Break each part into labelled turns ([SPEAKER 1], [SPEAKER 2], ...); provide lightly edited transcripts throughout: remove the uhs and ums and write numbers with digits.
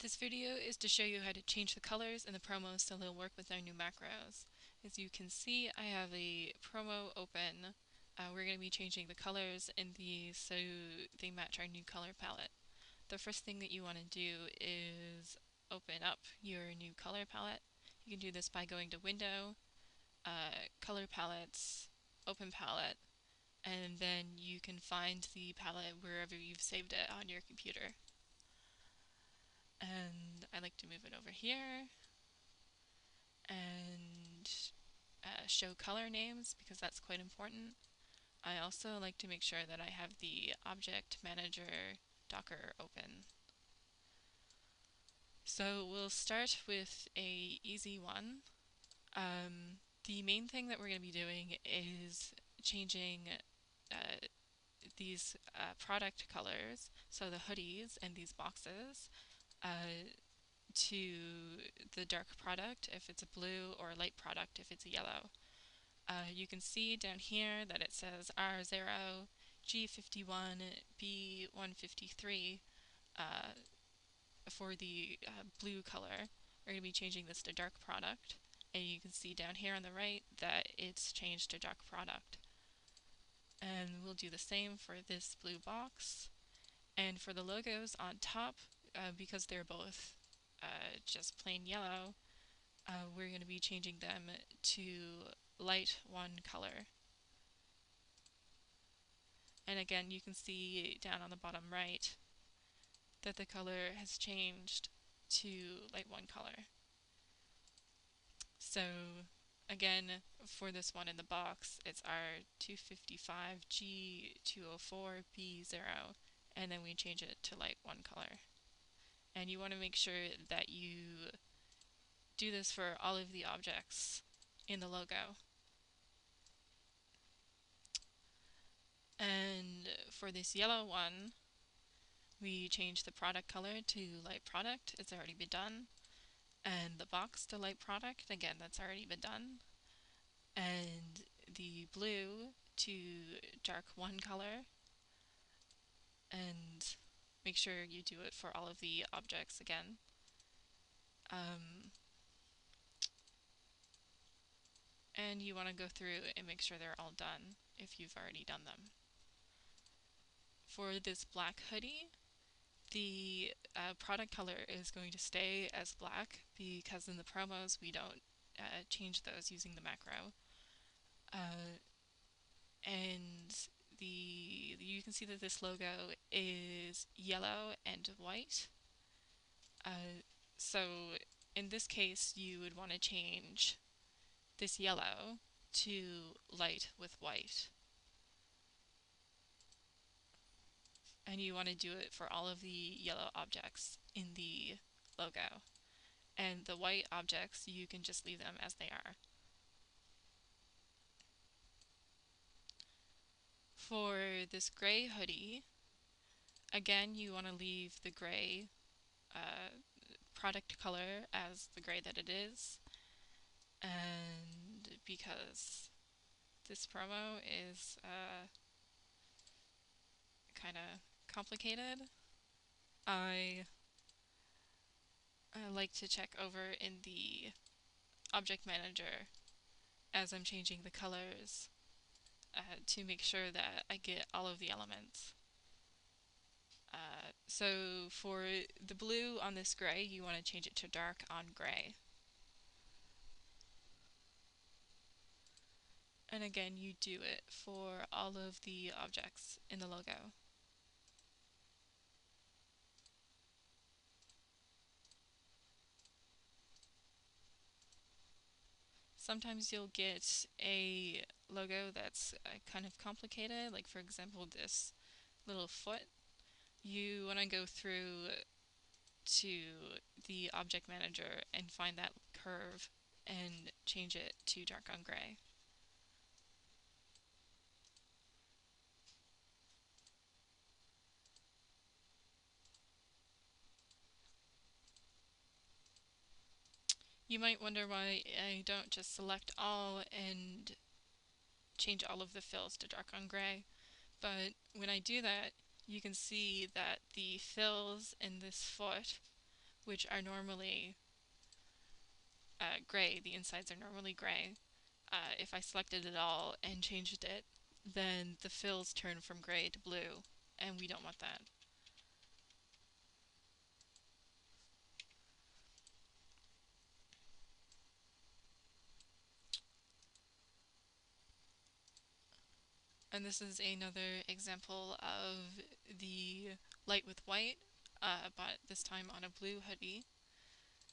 [SPEAKER 1] This video is to show you how to change the colors in the promos so they'll work with our new macros. As you can see, I have a promo open. We're going to be changing the colors in these so they match our new color palette. The first thing that you want to do is open up your new color palette. You can do this by going to Window, Color Palettes, Open Palette, and then you can find the palette wherever you've saved it on your computer. And I like to move it over here and show color names because that's quite important. I also like to make sure that I have the Object Manager Docker open. So we'll start with a easy one. The main thing that we're going to be doing is changing these product colors, so the hoodies and these boxes, to the dark product if it's a blue, or light product if it's a yellow. You can see down here that it says R0, G51, B153 for the blue color. We're going to be changing this to dark product, and you can see down here on the right that it's changed to dark product. And we'll do the same for this blue box. And for the logos on top, because they're both just plain yellow, we're going to be changing them to light one color. And again, you can see down on the bottom right that the color has changed to light one color. So again, for this one in the box, it's R255G204B0, and then we change it to light one color. And you want to make sure that you do this for all of the objects in the logo. And for this yellow one, we change the product color to light product. It's already been done. And the box to light product, again, that's already been done. And the blue to dark one color. And make sure you do it for all of the objects again. And you want to go through and make sure they're all done if you've already done them. For this black hoodie, the product color is going to stay as black because in the promos we don't change those using the macro. And you can see that this logo is yellow and white. So in this case, you would want to change this yellow to light with white. And you want to do it for all of the yellow objects in the logo. And the white objects, you can just leave them as they are. For this gray hoodie, again, you want to leave the gray product color as the gray that it is. And because this promo is kind of complicated, I like to check over in the Object Manager as I'm changing the colors to make sure that I get all of the elements. So for the blue on this gray, you want to change it to dark on gray. And again, you do it for all of the objects in the logo. Sometimes you'll get a logo that's kind of complicated, like for example this little foot. You want to go through to the Object Manager and find that curve and change it to dark on gray. You might wonder why I don't just select all and change all of the fills to dark on gray, but when I do that, you can see that the fills in this foot which are normally gray. The insides are normally gray. If I selected it all and changed it, then the fills turn from gray to blue, and we don't want that. And this is another example of the light with white, but this time on a blue hoodie.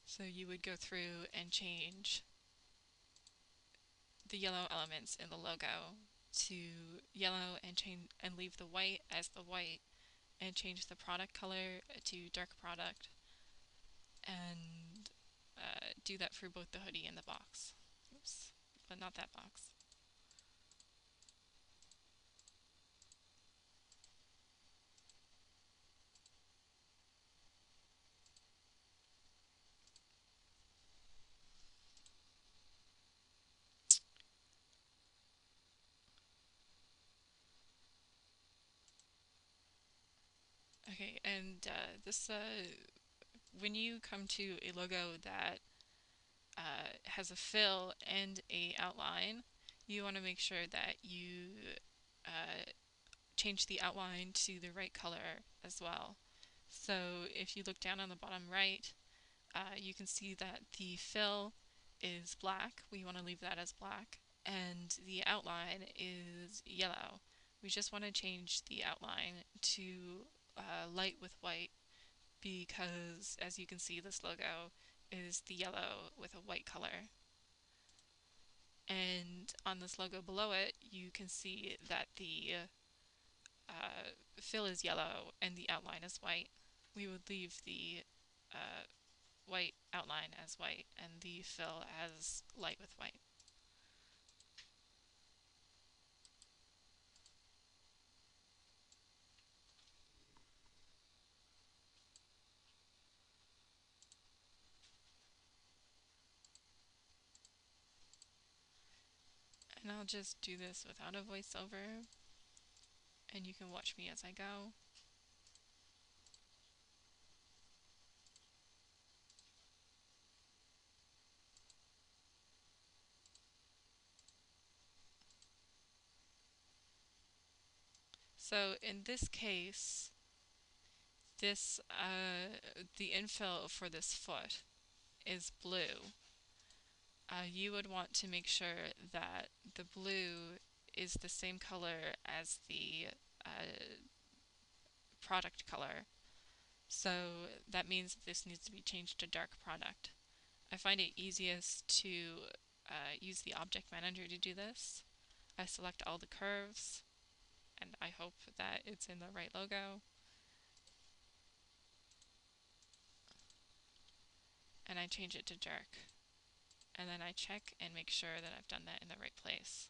[SPEAKER 1] So you would go through and change the yellow elements in the logo to yellow and leave the white as the white, and change the product color to dark product, and do that for both the hoodie and the box. Oops, but not that box. Okay, and this when you come to a logo that has a fill and a outline, you want to make sure that you uh, change the outline to the right color as well. So if you look down on the bottom right, you can see that the fill is black. We want to leave that as black. And the outline is yellow. We just want to change the outline to light with white, because as you can see, this logo is the yellow with a white color. And on this logo below it, you can see that the fill is yellow and the outline is white. We would leave the uh, white outline as white and the fill as light with white. And I'll just do this without a voiceover, and you can watch me as I go. So in this case, the infill for this foot is blue. You would want to make sure that the blue is the same color as the product color. So that means that this needs to be changed to dark product. I find it easiest to use the object manager to do this. I select all the curves, and I hope that it's in the right logo. And I change it to dark. And then I check and make sure that I've done that in the right place.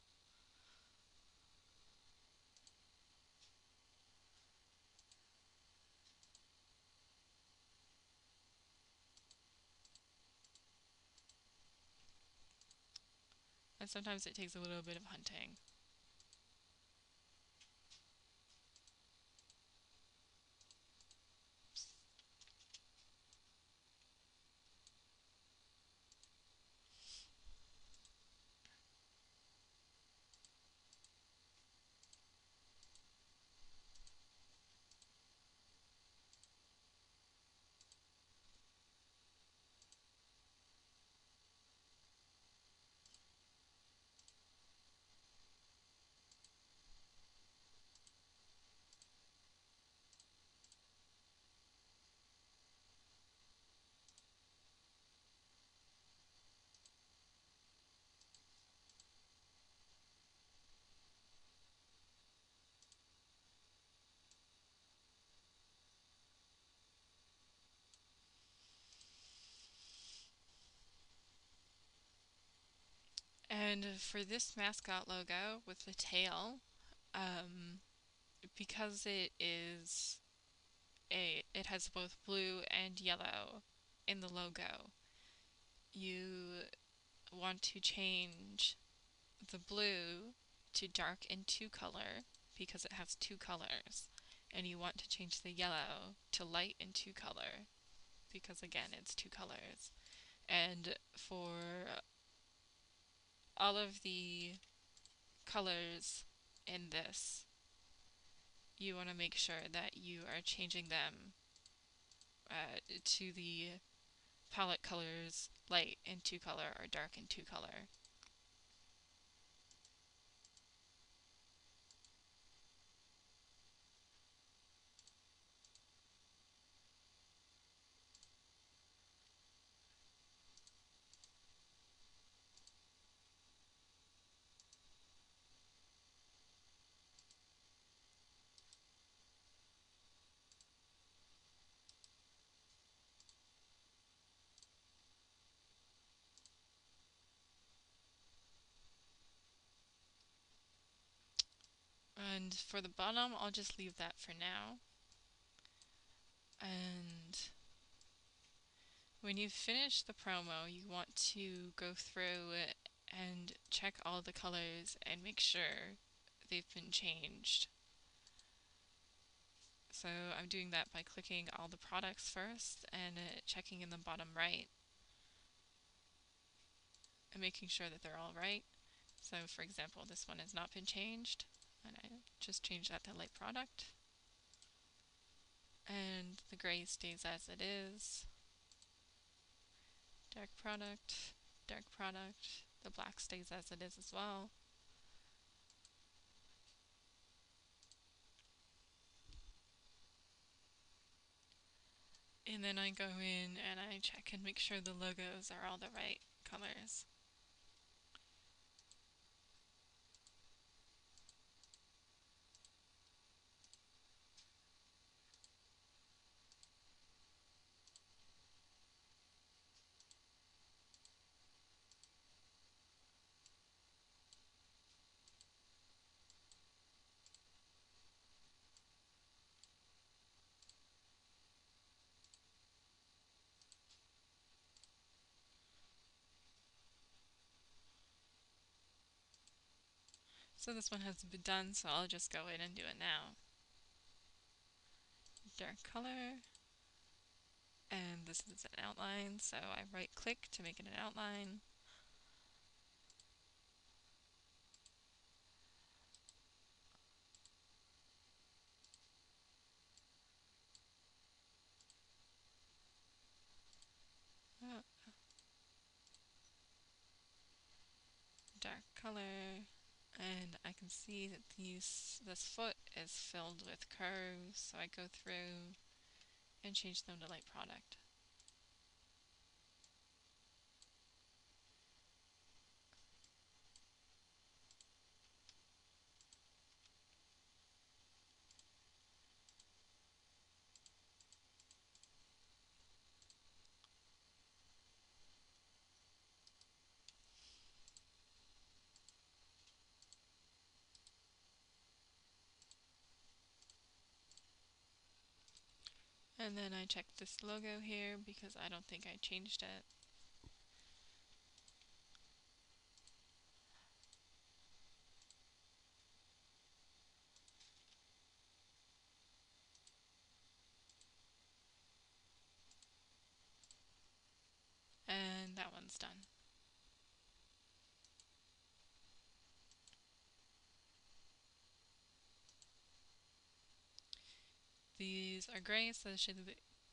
[SPEAKER 1] And sometimes it takes a little bit of hunting. And for this mascot logo with the tail, because it has both blue and yellow in the logo, you want to change the blue to dark in two color because it has two colors, and you want to change the yellow to light in two color. because again, it's two colors. And for all of the colors in this, you want to make sure that you are changing them to the palette colors light in two color or dark in two color. And for the bottom, I'll just leave that for now. And when you finish the promo, you want to go through and check all the colors and make sure they've been changed. So I'm doing that by clicking all the products first and checking in the bottom right and making sure that they're all right. So for example, this one has not been changed, and I just changed that to light product. And the gray stays as it is. Dark product, dark product. The black stays as it is as well. And then I go in and I check and make sure the logos are all the right colors. So this one hasn't been done, so I'll just go in and do it now. Dark color. And this is an outline, so I right click to make it an outline. Oh, dark color. And I can see that this foot is filled with curves, so I go through and change them to light product. And then I check this logo here because I don't think I changed it. And that one's done. These are gray, so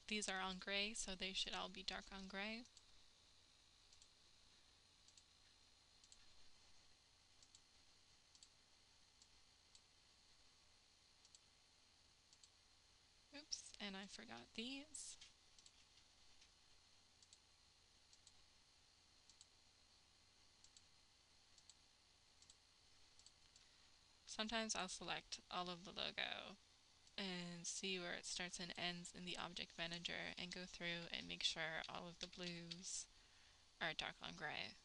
[SPEAKER 1] these are on gray, so they should all be dark on gray. Oops, and I forgot these. Sometimes I'll select all of the logo and see where it starts and ends in the object manager and go through and make sure all of the blues are dark on gray.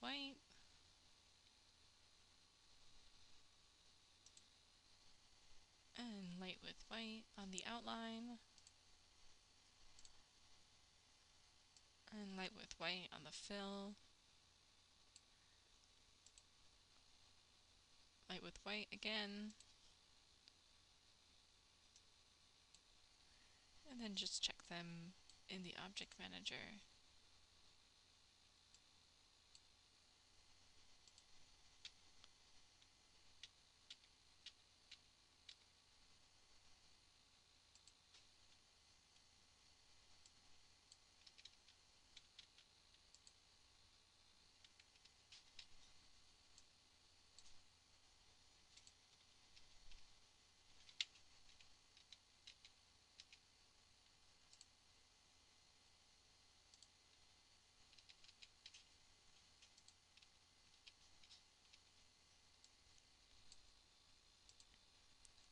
[SPEAKER 1] white. And light with white on the outline. And light with white on the fill. Light with white again. And then just check them in the object manager.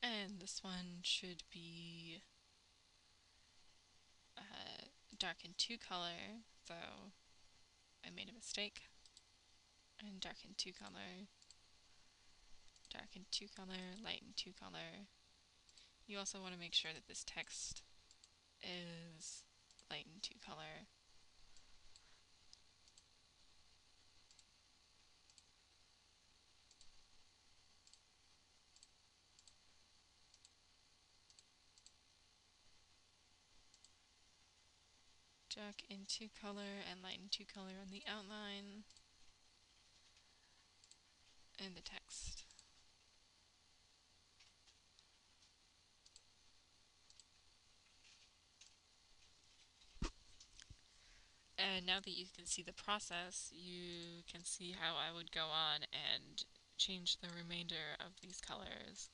[SPEAKER 1] And this one should be darken 2 color, so I made a mistake. And darken 2 color, darken 2 color, lighten 2 color. You also want to make sure that this text is lighten 2 color. Darken 2 color and lighten 2 color on the outline and the text. And now that you can see the process, you can see how I would go on and change the remainder of these colors.